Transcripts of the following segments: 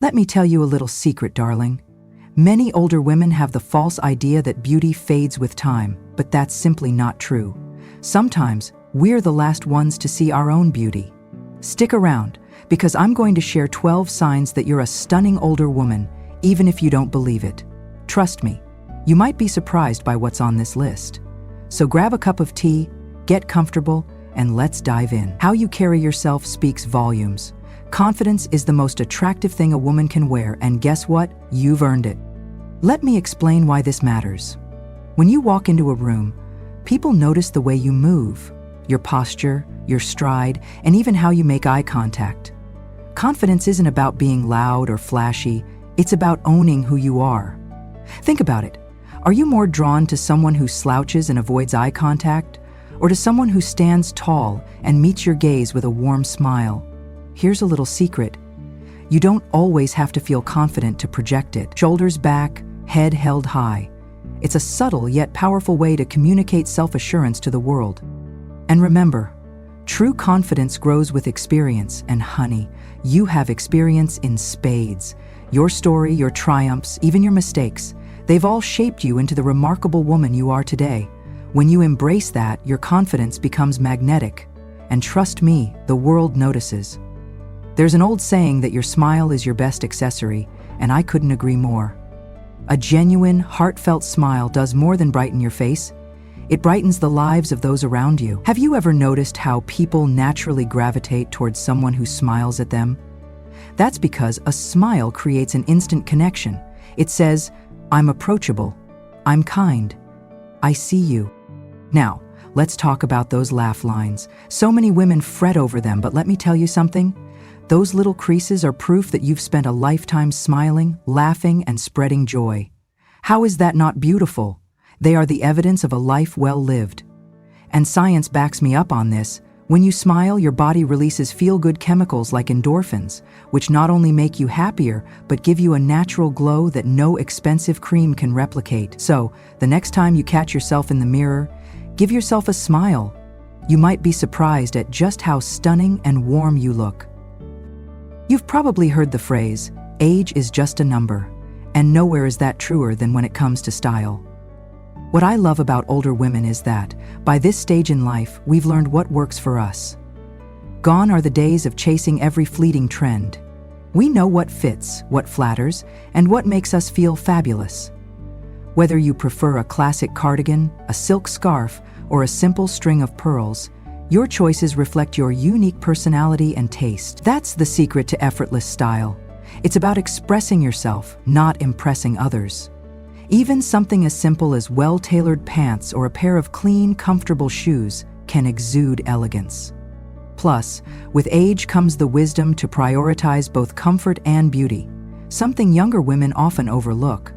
Let me tell you a little secret, darling. Many older women have the false idea that beauty fades with time, but that's simply not true. Sometimes, we're the last ones to see our own beauty. Stick around, because I'm going to share 12 signs that you're a stunning older woman, even if you don't believe it. Trust me, you might be surprised by what's on this list. So grab a cup of tea, get comfortable, and let's dive in. How you carry yourself speaks volumes. Confidence is the most attractive thing a woman can wear, and guess what? You've earned it. Let me explain why this matters. When you walk into a room, people notice the way you move, your posture, your stride, and even how you make eye contact. Confidence isn't about being loud or flashy, it's about owning who you are. Think about it. Are you more drawn to someone who slouches and avoids eye contact, or to someone who stands tall and meets your gaze with a warm smile? Here's a little secret. You don't always have to feel confident to project it. Shoulders back, head held high. It's a subtle yet powerful way to communicate self-assurance to the world. And remember, true confidence grows with experience, and honey, you have experience in spades. Your story, your triumphs, even your mistakes, they've all shaped you into the remarkable woman you are today. When you embrace that, your confidence becomes magnetic. And trust me, the world notices. There's an old saying that your smile is your best accessory, and I couldn't agree more. A genuine, heartfelt smile does more than brighten your face. It brightens the lives of those around you. Have you ever noticed how people naturally gravitate towards someone who smiles at them? That's because a smile creates an instant connection. It says, I'm approachable, I'm kind, I see you. Now, let's talk about those laugh lines. So many women fret over them, but let me tell you something. Those little creases are proof that you've spent a lifetime smiling, laughing, and spreading joy. How is that not beautiful? They are the evidence of a life well lived. And science backs me up on this. When you smile, your body releases feel-good chemicals like endorphins, which not only make you happier, but give you a natural glow that no expensive cream can replicate. So, the next time you catch yourself in the mirror, give yourself a smile. You might be surprised at just how stunning and warm you look. You've probably heard the phrase, age is just a number, and nowhere is that truer than when it comes to style. What I love about older women is that, by this stage in life, we've learned what works for us. Gone are the days of chasing every fleeting trend. We know what fits, what flatters, and what makes us feel fabulous. Whether you prefer a classic cardigan, a silk scarf, or a simple string of pearls, your choices reflect your unique personality and taste. That's the secret to effortless style. It's about expressing yourself, not impressing others. Even something as simple as well-tailored pants or a pair of clean, comfortable shoes can exude elegance. Plus, with age comes the wisdom to prioritize both comfort and beauty, something younger women often overlook.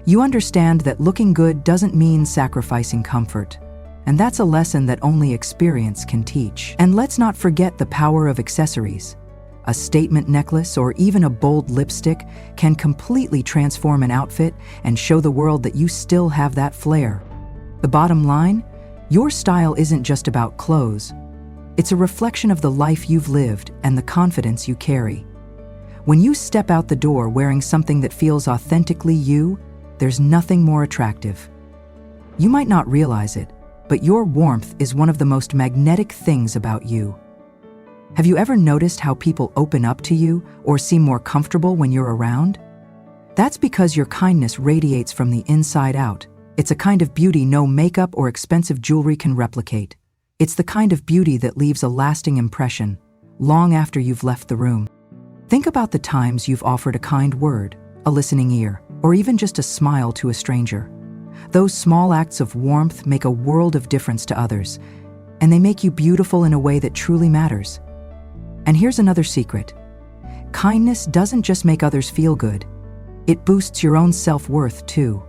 You understand that looking good doesn't mean sacrificing comfort. And that's a lesson that only experience can teach. And let's not forget the power of accessories. A statement necklace or even a bold lipstick can completely transform an outfit and show the world that you still have that flair. The bottom line, your style isn't just about clothes. It's a reflection of the life you've lived and the confidence you carry. When you step out the door wearing something that feels authentically you, there's nothing more attractive. You might not realize it, but your warmth is one of the most magnetic things about you. Have you ever noticed how people open up to you or seem more comfortable when you're around? That's because your kindness radiates from the inside out. It's a kind of beauty no makeup or expensive jewelry can replicate. It's the kind of beauty that leaves a lasting impression, long after you've left the room. Think about the times you've offered a kind word, a listening ear, or even just a smile to a stranger. Those small acts of warmth make a world of difference to others, and they make you beautiful in a way that truly matters. And here's another secret. Kindness doesn't just make others feel good. It boosts your own self-worth too.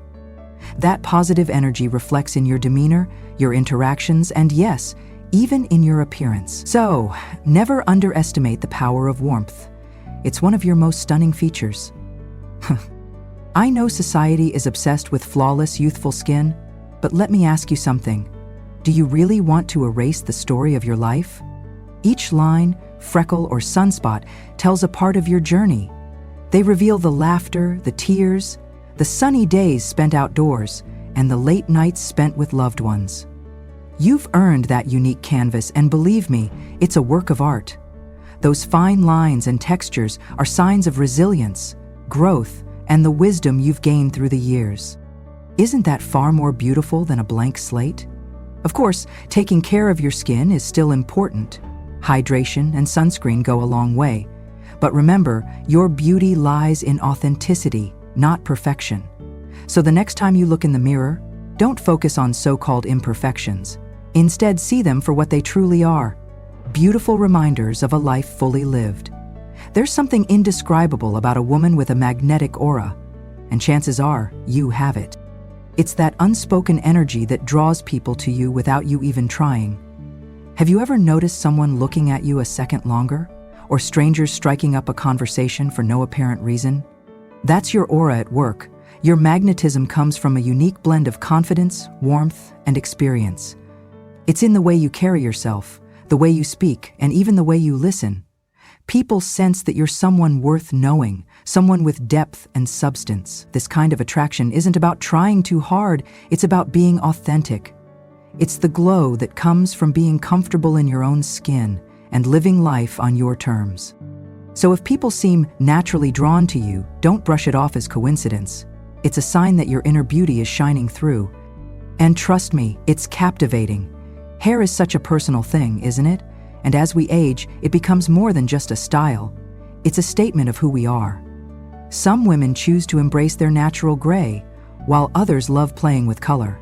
That positive energy reflects in your demeanor, your interactions, and yes, even in your appearance. So, never underestimate the power of warmth. It's one of your most stunning features. I know society is obsessed with flawless, youthful skin, but let me ask you something. Do you really want to erase the story of your life? Each line, freckle, or sunspot tells a part of your journey. They reveal the laughter, the tears, the sunny days spent outdoors, and the late nights spent with loved ones. You've earned that unique canvas, and believe me, it's a work of art. Those fine lines and textures are signs of resilience, growth, and the wisdom you've gained through the years. Isn't that far more beautiful than a blank slate? Of course, taking care of your skin is still important. Hydration and sunscreen go a long way. But remember, your beauty lies in authenticity, not perfection. So the next time you look in the mirror, don't focus on so-called imperfections. Instead, see them for what they truly are: beautiful reminders of a life fully lived. There's something indescribable about a woman with a magnetic aura, and chances are you have it. It's that unspoken energy that draws people to you without you even trying. Have you ever noticed someone looking at you a second longer? Or strangers striking up a conversation for no apparent reason? That's your aura at work. Your magnetism comes from a unique blend of confidence, warmth, and experience. It's in the way you carry yourself, the way you speak, and even the way you listen. People sense that you're someone worth knowing, someone with depth and substance. This kind of attraction isn't about trying too hard, it's about being authentic. It's the glow that comes from being comfortable in your own skin and living life on your terms. So if people seem naturally drawn to you, don't brush it off as coincidence. It's a sign that your inner beauty is shining through. And trust me, it's captivating. Hair is such a personal thing, isn't it? And as we age, it becomes more than just a style. It's a statement of who we are. Some women choose to embrace their natural gray, while others love playing with color.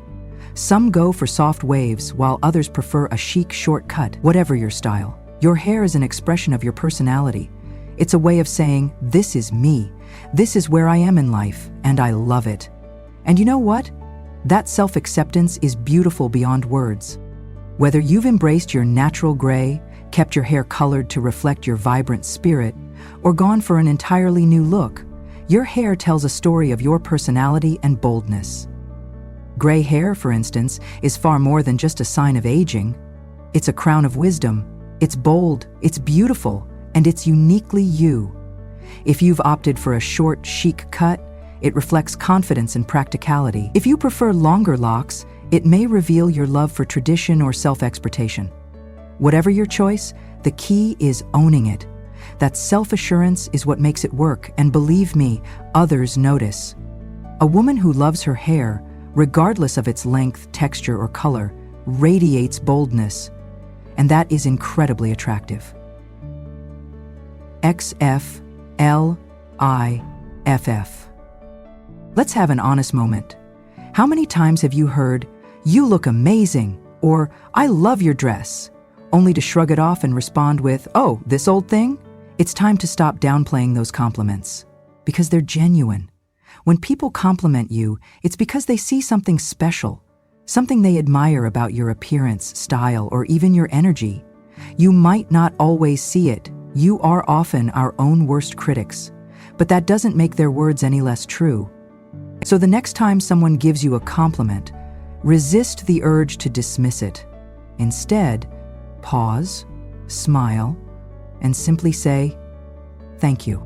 Some go for soft waves, while others prefer a chic shortcut. Whatever your style, your hair is an expression of your personality. It's a way of saying, this is me, this is where I am in life, and I love it. And you know what? That self-acceptance is beautiful beyond words. Whether you've embraced your natural gray, kept your hair colored to reflect your vibrant spirit, or gone for an entirely new look, your hair tells a story of your personality and boldness. Gray hair, for instance, is far more than just a sign of aging. It's a crown of wisdom. It's bold, it's beautiful, and it's uniquely you. If you've opted for a short, chic cut, it reflects confidence and practicality. If you prefer longer locks, it may reveal your love for tradition or self-expression. Whatever your choice, the key is owning it. That self-assurance is what makes it work, and believe me, others notice. A woman who loves her hair, regardless of its length, texture, or color, radiates boldness, and that is incredibly attractive. XFLIFF. Let's have an honest moment. How many times have you heard, "You look amazing," or "I love your dress," only to shrug it off and respond with, "Oh, this old thing?" It's time to stop downplaying those compliments, because they're genuine. When people compliment you, it's because they see something special, something they admire about your appearance, style, or even your energy. You might not always see it. You are often our own worst critics, but that doesn't make their words any less true. So the next time someone gives you a compliment, resist the urge to dismiss it. Instead, pause, smile, and simply say, "Thank you."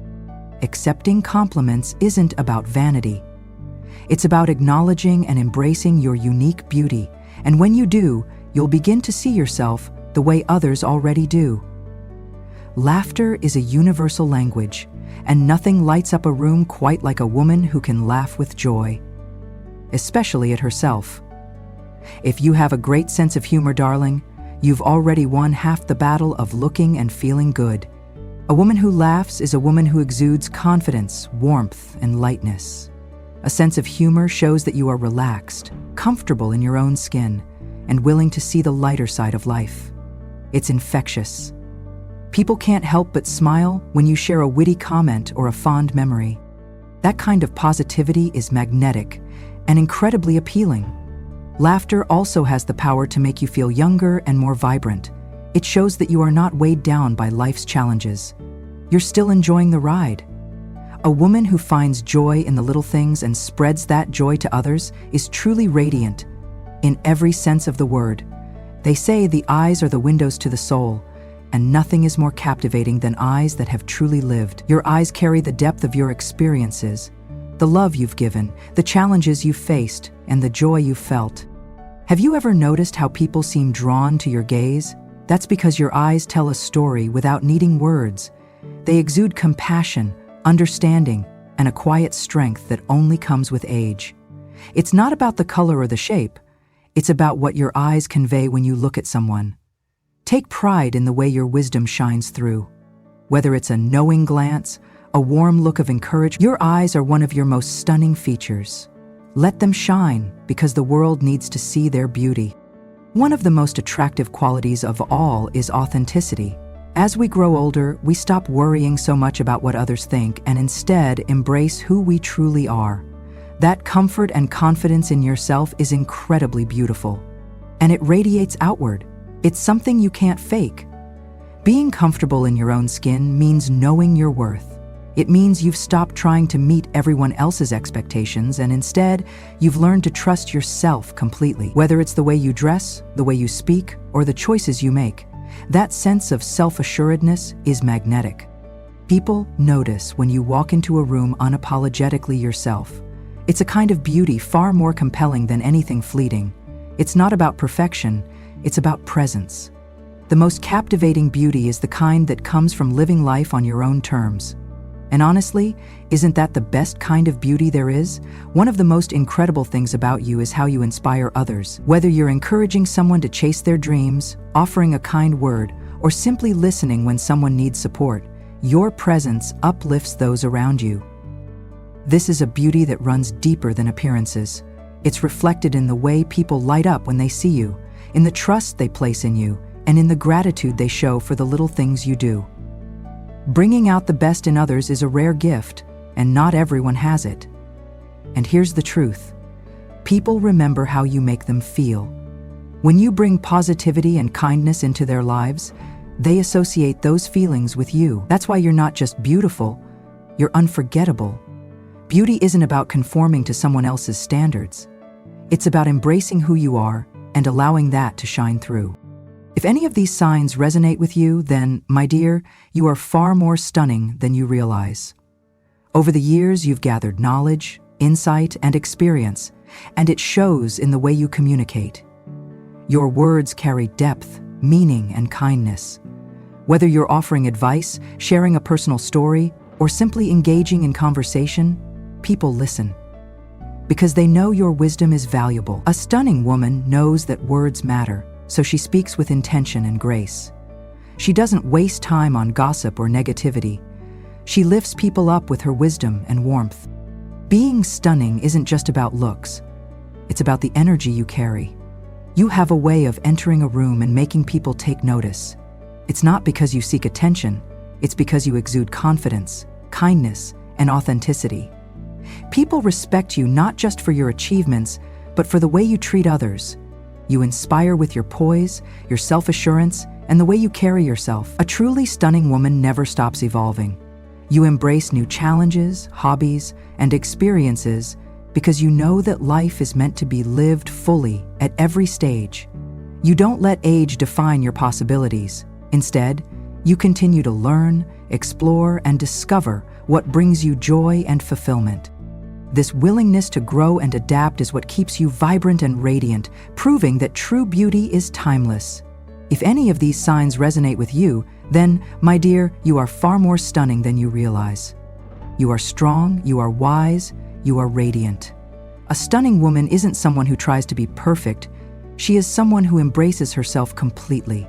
Accepting compliments isn't about vanity. It's about acknowledging and embracing your unique beauty, and when you do, you'll begin to see yourself the way others already do. Laughter is a universal language, and nothing lights up a room quite like a woman who can laugh with joy, especially at herself. If you have a great sense of humor, darling, you've already won half the battle of looking and feeling good. A woman who laughs is a woman who exudes confidence, warmth, and lightness. A sense of humor shows that you are relaxed, comfortable in your own skin, and willing to see the lighter side of life. It's infectious. People can't help but smile when you share a witty comment or a fond memory. That kind of positivity is magnetic and incredibly appealing. Laughter also has the power to make you feel younger and more vibrant. It shows that you are not weighed down by life's challenges. You're still enjoying the ride. A woman who finds joy in the little things and spreads that joy to others is truly radiant, in every sense of the word. They say the eyes are the windows to the soul, and nothing is more captivating than eyes that have truly lived. Your eyes carry the depth of your experiences, the love you've given, the challenges you've faced, and the joy you've felt. Have you ever noticed how people seem drawn to your gaze? That's because your eyes tell a story without needing words. They exude compassion, understanding, and a quiet strength that only comes with age. It's not about the color or the shape. It's about what your eyes convey when you look at someone. Take pride in the way your wisdom shines through. Whether it's a knowing glance, a warm look of encouragement, your eyes are one of your most stunning features. Let them shine, because the world needs to see their beauty. One of the most attractive qualities of all is authenticity. As we grow older, we stop worrying so much about what others think and instead embrace who we truly are. That comfort and confidence in yourself is incredibly beautiful. And it radiates outward. It's something you can't fake. Being comfortable in your own skin means knowing your worth. It means you've stopped trying to meet everyone else's expectations and instead, you've learned to trust yourself completely. Whether it's the way you dress, the way you speak, or the choices you make, that sense of self-assuredness is magnetic. People notice when you walk into a room unapologetically yourself. It's a kind of beauty far more compelling than anything fleeting. It's not about perfection, it's about presence. The most captivating beauty is the kind that comes from living life on your own terms. And honestly, isn't that the best kind of beauty there is? One of the most incredible things about you is how you inspire others. Whether you're encouraging someone to chase their dreams, offering a kind word, or simply listening when someone needs support, your presence uplifts those around you. This is a beauty that runs deeper than appearances. It's reflected in the way people light up when they see you, in the trust they place in you, and in the gratitude they show for the little things you do. Bringing out the best in others is a rare gift, and not everyone has it. And here's the truth. People remember how you make them feel. When you bring positivity and kindness into their lives, they associate those feelings with you. That's why you're not just beautiful, you're unforgettable. Beauty isn't about conforming to someone else's standards. It's about embracing who you are and allowing that to shine through. If any of these signs resonate with you, then, my dear, you are far more stunning than you realize. Over the years, you've gathered knowledge, insight, and experience, and it shows in the way you communicate. Your words carry depth, meaning, and kindness. Whether you're offering advice, sharing a personal story, or simply engaging in conversation, people listen. Because they know your wisdom is valuable. A stunning woman knows that words matter, so she speaks with intention and grace. She doesn't waste time on gossip or negativity. She lifts people up with her wisdom and warmth. Being stunning isn't just about looks. It's about the energy you carry. You have a way of entering a room and making people take notice. It's not because you seek attention, it's because you exude confidence, kindness, and authenticity. People respect you not just for your achievements, but for the way you treat others. You inspire with your poise, your self-assurance, and the way you carry yourself. A truly stunning woman never stops evolving. You embrace new challenges, hobbies, and experiences because you know that life is meant to be lived fully at every stage. You don't let age define your possibilities. Instead, you continue to learn, explore, and discover what brings you joy and fulfillment. This willingness to grow and adapt is what keeps you vibrant and radiant, proving that true beauty is timeless. If any of these signs resonate with you, then, my dear, you are far more stunning than you realize. You are strong, you are wise, you are radiant. A stunning woman isn't someone who tries to be perfect. She is someone who embraces herself completely.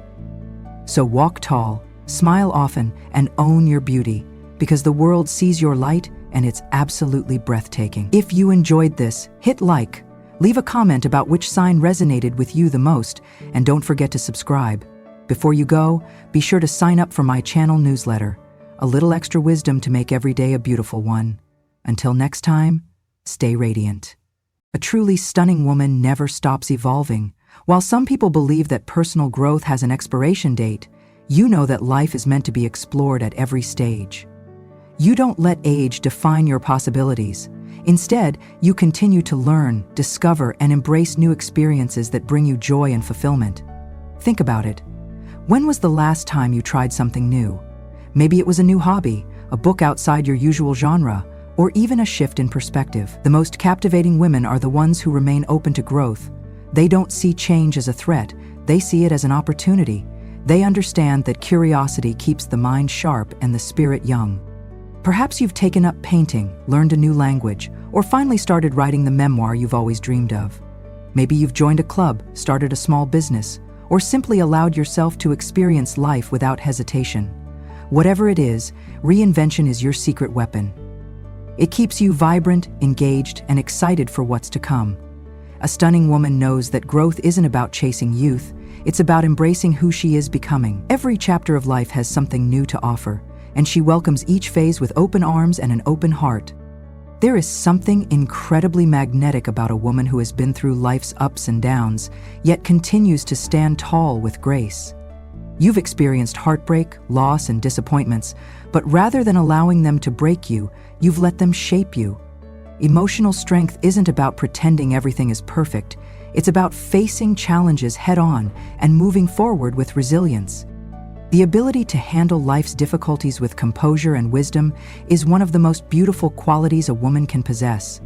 So walk tall, smile often, and own your beauty, because the world sees your light and it's absolutely breathtaking. If you enjoyed this, hit like, leave a comment about which sign resonated with you the most, and don't forget to subscribe. Before you go, be sure to sign up for my channel newsletter, a little extra wisdom to make every day a beautiful one. Until next time, stay radiant. A truly stunning woman never stops evolving. While some people believe that personal growth has an expiration date, you know that life is meant to be explored at every stage. You don't let age define your possibilities. Instead, you continue to learn, discover, and embrace new experiences that bring you joy and fulfillment. Think about it. When was the last time you tried something new? Maybe it was a new hobby, a book outside your usual genre, or even a shift in perspective. The most captivating women are the ones who remain open to growth. They don't see change as a threat, they see it as an opportunity. They understand that curiosity keeps the mind sharp and the spirit young. Perhaps you've taken up painting, learned a new language, or finally started writing the memoir you've always dreamed of. Maybe you've joined a club, started a small business, or simply allowed yourself to experience life without hesitation. Whatever it is, reinvention is your secret weapon. It keeps you vibrant, engaged, and excited for what's to come. A stunning woman knows that growth isn't about chasing youth, it's about embracing who she is becoming. Every chapter of life has something new to offer, and she welcomes each phase with open arms and an open heart. There is something incredibly magnetic about a woman who has been through life's ups and downs, yet continues to stand tall with grace. You've experienced heartbreak, loss, and disappointments, but rather than allowing them to break you, you've let them shape you. Emotional strength isn't about pretending everything is perfect. It's about facing challenges head-on and moving forward with resilience. The ability to handle life's difficulties with composure and wisdom is one of the most beautiful qualities a woman can possess.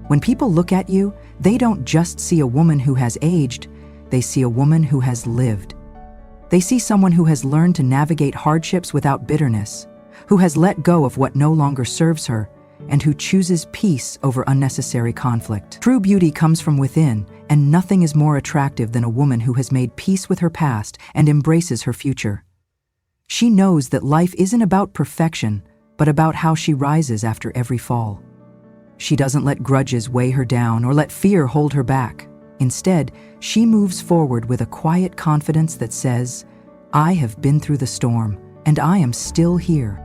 When people look at you, they don't just see a woman who has aged, they see a woman who has lived. They see someone who has learned to navigate hardships without bitterness, who has let go of what no longer serves her, and who chooses peace over unnecessary conflict. True beauty comes from within, and nothing is more attractive than a woman who has made peace with her past and embraces her future. She knows that life isn't about perfection, but about how she rises after every fall. She doesn't let grudges weigh her down or let fear hold her back. Instead, she moves forward with a quiet confidence that says, "I have been through the storm, and I am still here."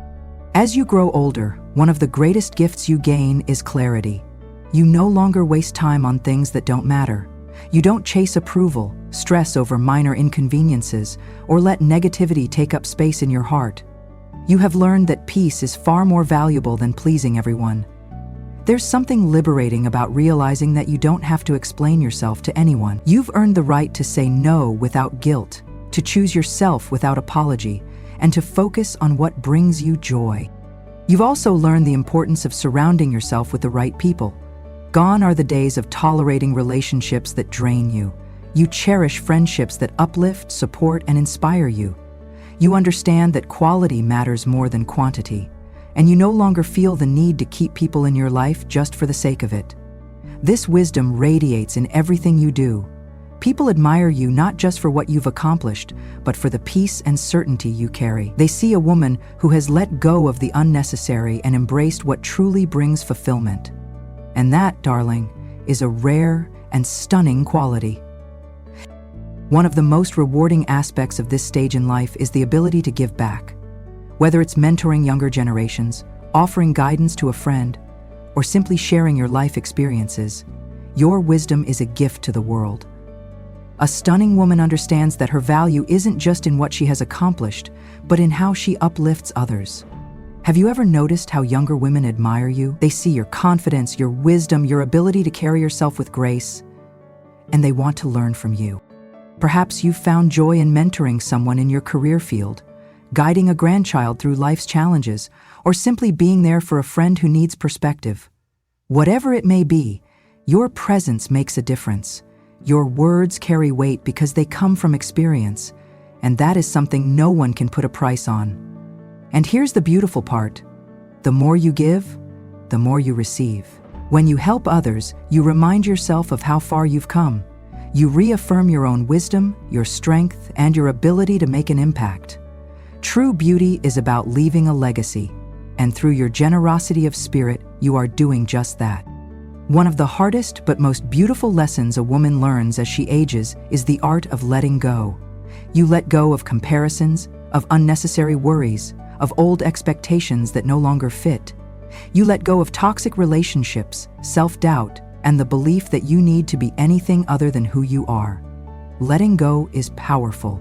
As you grow older, one of the greatest gifts you gain is clarity. You no longer waste time on things that don't matter. You don't chase approval, stress over minor inconveniences, or let negativity take up space in your heart. You have learned that peace is far more valuable than pleasing everyone. There's something liberating about realizing that you don't have to explain yourself to anyone. You've earned the right to say no without guilt, to choose yourself without apology, and to focus on what brings you joy. You've also learned the importance of surrounding yourself with the right people. Gone are the days of tolerating relationships that drain you. You cherish friendships that uplift, support, and inspire you. You understand that quality matters more than quantity, and you no longer feel the need to keep people in your life just for the sake of it. This wisdom radiates in everything you do. People admire you not just for what you've accomplished, but for the peace and certainty you carry. They see a woman who has let go of the unnecessary and embraced what truly brings fulfillment. And that, darling, is a rare and stunning quality. One of the most rewarding aspects of this stage in life is the ability to give back. Whether it's mentoring younger generations, offering guidance to a friend, or simply sharing your life experiences, your wisdom is a gift to the world. A stunning woman understands that her value isn't just in what she has accomplished, but in how she uplifts others. Have you ever noticed how younger women admire you? They see your confidence, your wisdom, your ability to carry yourself with grace, and they want to learn from you. Perhaps you've found joy in mentoring someone in your career field, guiding a grandchild through life's challenges, or simply being there for a friend who needs perspective. Whatever it may be, your presence makes a difference. Your words carry weight because they come from experience, and that is something no one can put a price on. And here's the beautiful part. The more you give, the more you receive. When you help others, you remind yourself of how far you've come. You reaffirm your own wisdom, your strength, and your ability to make an impact. True beauty is about leaving a legacy, and through your generosity of spirit, you are doing just that. One of the hardest but most beautiful lessons a woman learns as she ages is the art of letting go. You let go of comparisons, of unnecessary worries, of old expectations that no longer fit. You let go of toxic relationships, self-doubt, and the belief that you need to be anything other than who you are. Letting go is powerful.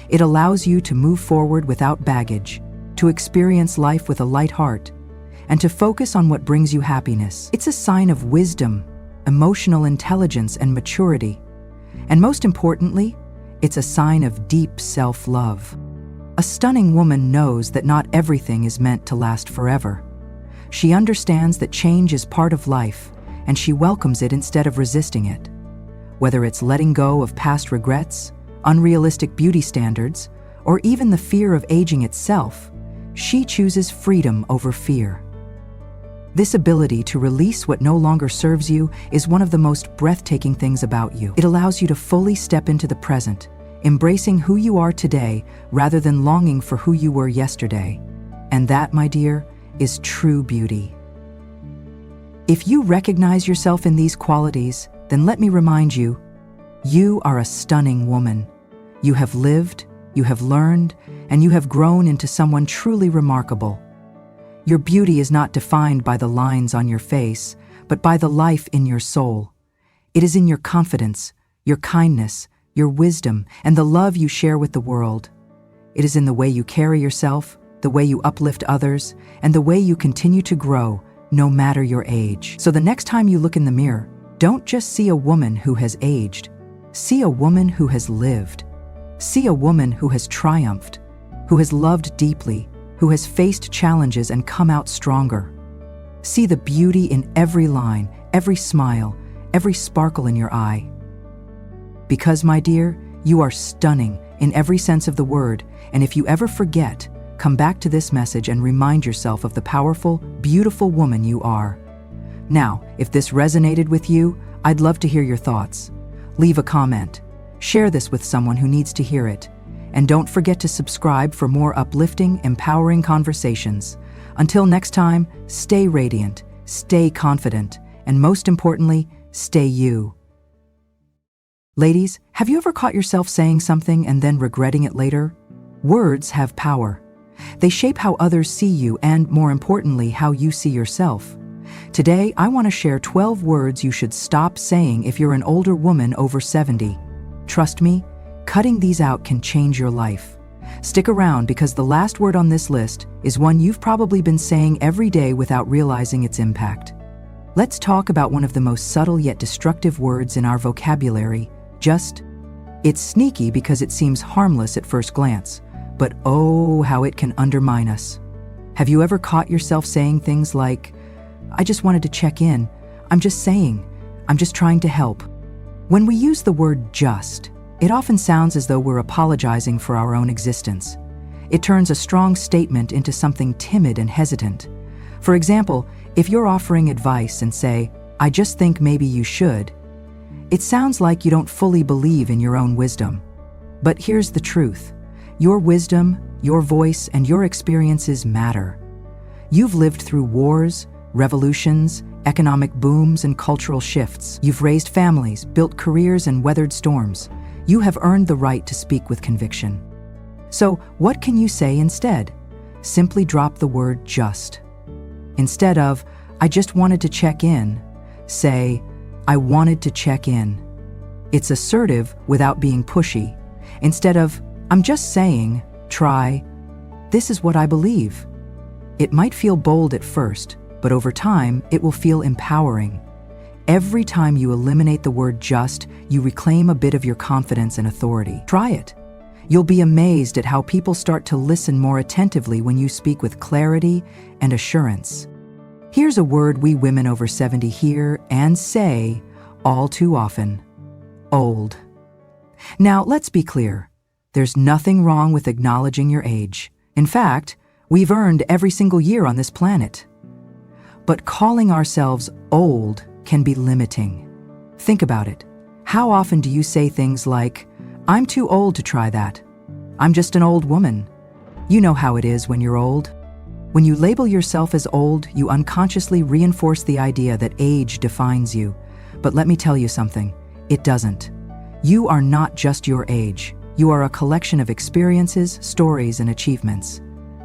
It allows you to move forward without baggage, to experience life with a light heart, and to focus on what brings you happiness. It's a sign of wisdom, emotional intelligence, and maturity. And most importantly, It's a sign of deep self-love. A stunning woman knows that not everything is meant to last forever. She understands that change is part of life, and she welcomes it instead of resisting it. Whether it's letting go of past regrets, unrealistic beauty standards, or even the fear of aging itself, she chooses freedom over fear. This ability to release what no longer serves you is one of the most breathtaking things about you. It allows you to fully step into the present, embracing who you are today rather than longing for who you were yesterday. And that, my dear, is true beauty. If you recognize yourself in these qualities, then let me remind you, you are a stunning woman. You have lived, you have learned, and you have grown into someone truly remarkable. Your beauty is not defined by the lines on your face, but by the life in your soul. It is in your confidence, your kindness, your wisdom, and the love you share with the world. It is in the way you carry yourself, the way you uplift others, and the way you continue to grow, no matter your age. So the next time you look in the mirror, don't just see a woman who has aged. See a woman who has lived. See a woman who has triumphed, who has loved deeply, who has faced challenges and come out stronger. See the beauty in every line, every smile, every sparkle in your eye. Because, my dear, you are stunning in every sense of the word, and if you ever forget, come back to this message and remind yourself of the powerful, beautiful woman you are. Now, if this resonated with you, I'd love to hear your thoughts. Leave a comment. Share this with someone who needs to hear it. And don't forget to subscribe for more uplifting, empowering conversations. Until next time, stay radiant, stay confident, and most importantly, stay you. Ladies, have you ever caught yourself saying something and then regretting it later? Words have power. They shape how others see you and, more importantly, how you see yourself. Today, I want to share 12 words you should stop saying if you're an older woman over 70. Trust me, cutting these out can change your life. Stick around because the last word on this list is one you've probably been saying every day without realizing its impact. Let's talk about one of the most subtle yet destructive words in our vocabulary, just. It's sneaky because it seems harmless at first glance, but oh, how it can undermine us. Have you ever caught yourself saying things like, "I just wanted to check in. I'm just saying. I'm just trying to help." When we use the word just, it often sounds as though we're apologizing for our own existence. It turns a strong statement into something timid and hesitant. For example, if you're offering advice and say, "I just think maybe you should," it sounds like you don't fully believe in your own wisdom. But here's the truth. Your wisdom, your voice, and your experiences matter. You've lived through wars, revolutions, economic booms, and cultural shifts. You've raised families, built careers, and weathered storms. You have earned the right to speak with conviction. So, what can you say instead? Simply drop the word just. Instead of, "I just wanted to check in," say, "I wanted to check in." It's assertive without being pushy. Instead of, "I'm just saying," try, "This is what I believe." It might feel bold at first, but over time, it will feel empowering. Every time you eliminate the word just, you reclaim a bit of your confidence and authority. Try it. You'll be amazed at how people start to listen more attentively when you speak with clarity and assurance. Here's a word we women over 70 hear and say all too often: old. Now, let's be clear. There's nothing wrong with acknowledging your age. In fact, we've earned every single year on this planet. But calling ourselves old can be limiting. Think about it. How often do you say things like, "I'm too old to try that. I'm just an old woman." You know how it is when you're old. When you label yourself as old, you unconsciously reinforce the idea that age defines you. But let me tell you something, it doesn't. You are not just your age. You are a collection of experiences, stories, and achievements.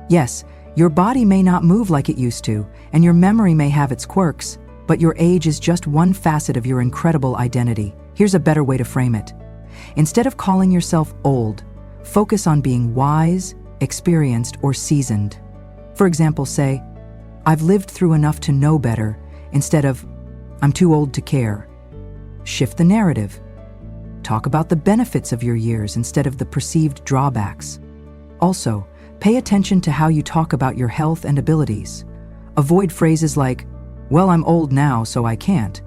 Yes, your body may not move like it used to, and your memory may have its quirks, but your age is just one facet of your incredible identity. Here's a better way to frame it. Instead of calling yourself old, focus on being wise, experienced, or seasoned. For example, say, "I've lived through enough to know better," instead of, "I'm too old to care." Shift the narrative. Talk about the benefits of your years instead of the perceived drawbacks. Also, pay attention to how you talk about your health and abilities. Avoid phrases like, "Well, I'm old now, so I can't."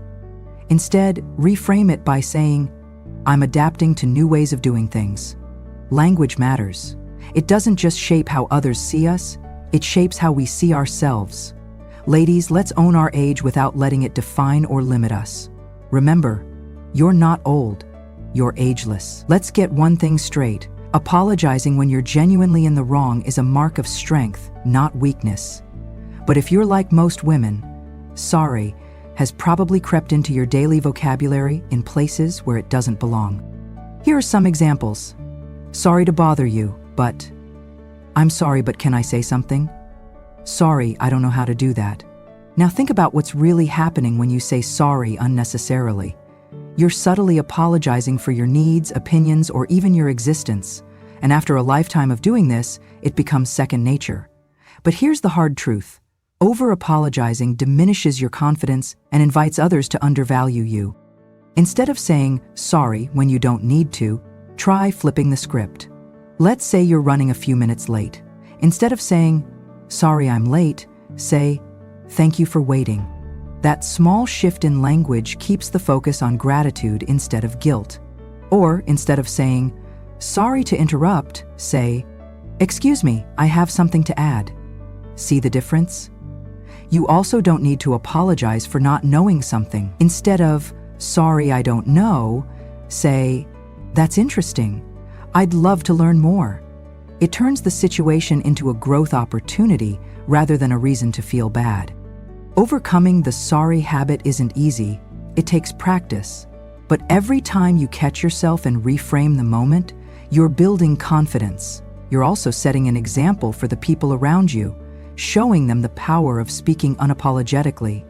Instead, reframe it by saying, "I'm adapting to new ways of doing things." Language matters. It doesn't just shape how others see us, it shapes how we see ourselves. Ladies, let's own our age without letting it define or limit us. Remember, you're not old, you're ageless. Let's get one thing straight. Apologizing when you're genuinely in the wrong is a mark of strength, not weakness. But if you're like most women, sorry has probably crept into your daily vocabulary in places where it doesn't belong. Here are some examples. Sorry to bother you, but... I'm sorry, but can I say something? Sorry, I don't know how to do that. Now think about what's really happening when you say sorry unnecessarily. You're subtly apologizing for your needs, opinions, or even your existence. And after a lifetime of doing this, it becomes second nature. But here's the hard truth. Over-apologizing diminishes your confidence and invites others to undervalue you. Instead of saying sorry when you don't need to, try flipping the script. Let's say you're running a few minutes late. Instead of saying, "Sorry, I'm late," say, "Thank you for waiting." That small shift in language keeps the focus on gratitude instead of guilt. Or instead of saying, "Sorry to interrupt," say, "Excuse me, I have something to add." See the difference? You also don't need to apologize for not knowing something. Instead of, "Sorry, I don't know," say, "That's interesting. I'd love to learn more." It turns the situation into a growth opportunity rather than a reason to feel bad. Overcoming the sorry habit isn't easy. It takes practice. But every time you catch yourself and reframe the moment, you're building confidence. You're also setting an example for the people around you, showing them the power of speaking unapologetically.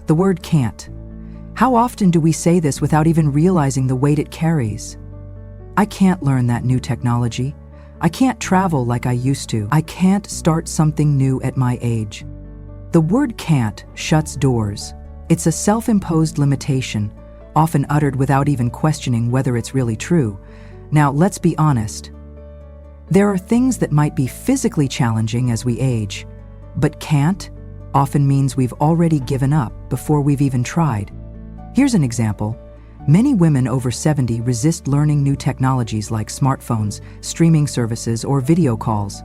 The word can't. How often do we say this without even realizing the weight it carries? I can't learn that new technology. I can't travel like I used to. I can't start something new at my age. The word can't shuts doors. It's a self-imposed limitation, often uttered without even questioning whether it's really true. Now, let's be honest. There are things that might be physically challenging as we age, but can't often means we've already given up before we've even tried. Here's an example. Many women over 70 resist learning new technologies like smartphones, streaming services, or video calls.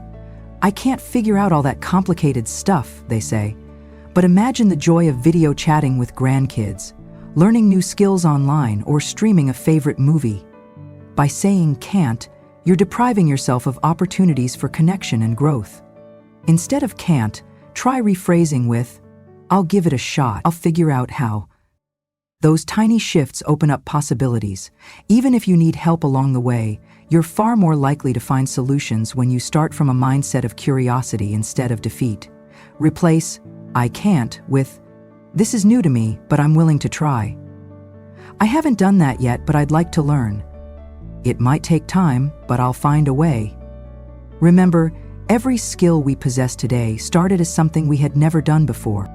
"I can't figure out all that complicated stuff," they say. But imagine the joy of video chatting with grandkids, learning new skills online, or streaming a favorite movie. By saying can't, you're depriving yourself of opportunities for connection and growth. Instead of can't, try rephrasing with, "I'll give it a shot. I'll figure out how." Those tiny shifts open up possibilities. Even if you need help along the way, you're far more likely to find solutions when you start from a mindset of curiosity instead of defeat. Replace "I can't" with "This is new to me, but I'm willing to try." "I haven't done that yet, but I'd like to learn." "It might take time, but I'll find a way." Remember, every skill we possess today started as something we had never done before.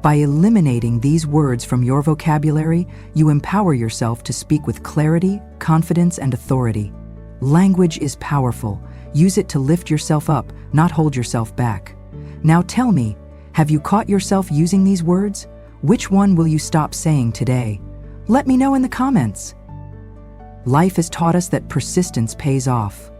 By eliminating these words from your vocabulary, you empower yourself to speak with clarity, confidence, and authority. Language is powerful. Use it to lift yourself up, not hold yourself back. Now tell me, have you caught yourself using these words? Which one will you stop saying today? Let me know in the comments. Life has taught us that persistence pays off.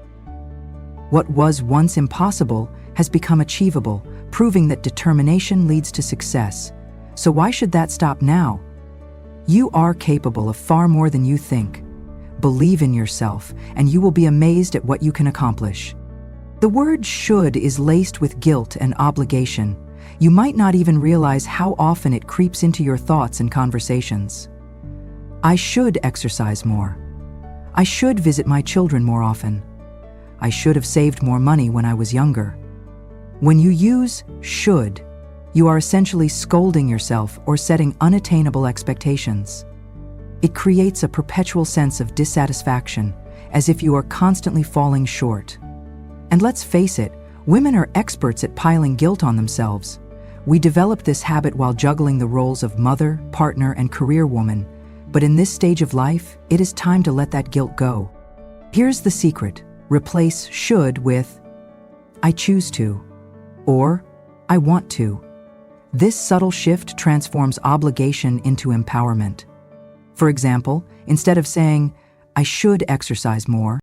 What was once impossible has become achievable, proving that determination leads to success. So why should that stop now? You are capable of far more than you think. Believe in yourself, and you will be amazed at what you can accomplish. The word should is laced with guilt and obligation. You might not even realize how often it creeps into your thoughts and conversations. I should exercise more. I should visit my children more often. I should have saved more money when I was younger. When you use should, you are essentially scolding yourself or setting unattainable expectations. It creates a perpetual sense of dissatisfaction, as if you are constantly falling short. And let's face it, women are experts at piling guilt on themselves. We developed this habit while juggling the roles of mother, partner, and career woman, But in this stage of life, it is time to let that guilt go. Here's the secret. Replace should with I choose to or I want to. This subtle shift transforms obligation into empowerment. For example, instead of saying, I should exercise more,